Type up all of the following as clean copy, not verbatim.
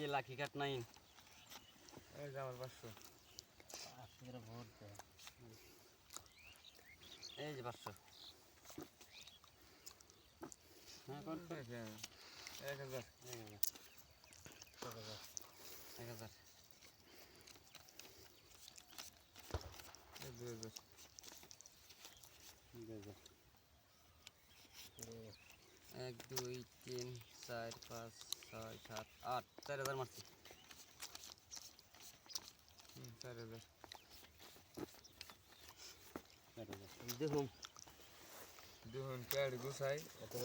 যে লাকি কাট 9 এই যে আমার 500 আজকের ভোট দেয় এই যে 500 হ্যাঁ কোন 1000 1000 2000 1 2 3 4 5 6 7 8 4000 মারছি 4000 দেখুন দেখুন প্যাড গুছাই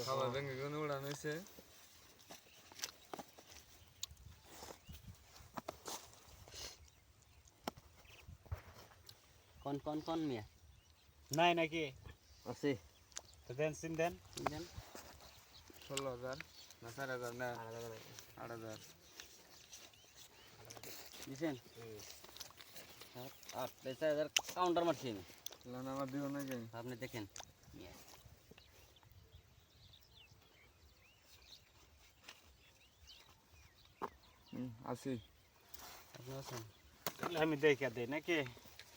খাবার ভেঙে গেলে উড়ানো হয়েছে কোন মিয়া নাই নাকি আছে তো দেন সিন দেন দেন 16000 না 4000 না 8000 দিছেন 8 4000 কাউন্টার মারছি আমি লান আমার দিও না কেন আপনি দেখেন আসি আপনি আছেন আমি দেখা দেই নাকি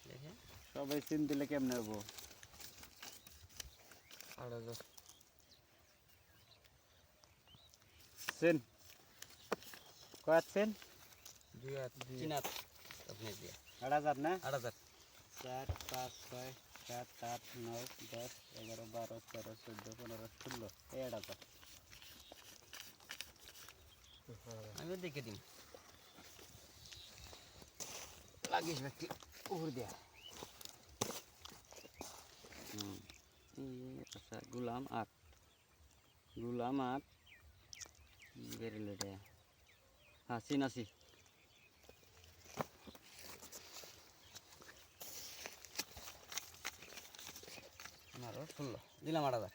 দেখেন সবাই সিন দিলে কেমনে হবো 8000 সিন কত সিন 2 চিনাত আপনি দিয়ে 8000 না 8000 4 5 6 7 8 9 10 11 12 13 14 15 16 এই 8000 আমি দেখে দিন লাগিস ব্যক্তি উপর দিয়া আচ্ছা গুলাম 8 বেরিল এটা হ্যাঁ চিনাসি আমারও 16 দিলাম 8000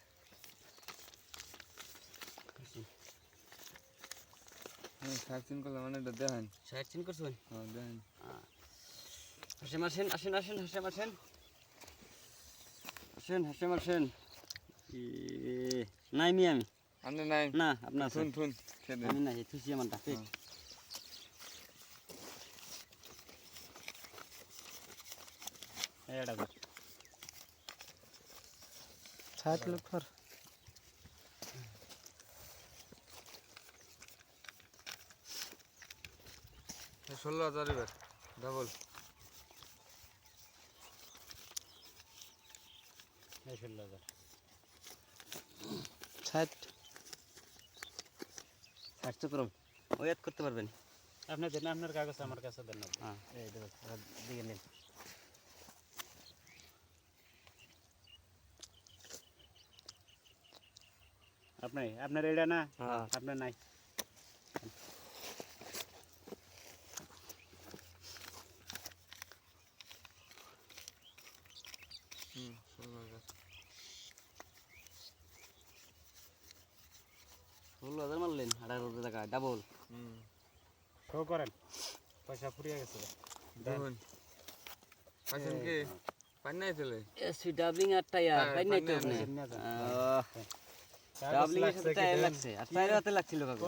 সার্চিং করলে মানে এটা দেখেন ষাট চিন করছেন হ্যাঁ দেখেন হাসেন নাই মি আমি আপনি নাই না আপনার থুন থুন খেয়ে আমি নাই থুসি আমার ডাকে এই 8000 60 লোক ফর 16000 এবার ডাবল এই 16000 60 ষাট করুন ওয়েট করতে পারবেন আপনি দেন আপনার কাগজ আমার কাছে দেন না হ্যাঁ এই দেখো দিকে নিন আপনার এটা না হ্যাঁ আপনার নাই হুম 16000 16,000 মারলেন 18,000 টাকা ডাবল হুম শো করেন পয়সা ফুরিয়ে গেছে দেখুন পাইছেন কি পান নাই চলে এসি ডাবলিং আর টায়ার হ্যাঁ, পাই নাই তো পাই আপনি নাই। ডাবলিং এর সাথে টায়ার লাগছে আর টায়ার হাতে লাগছিল কাকু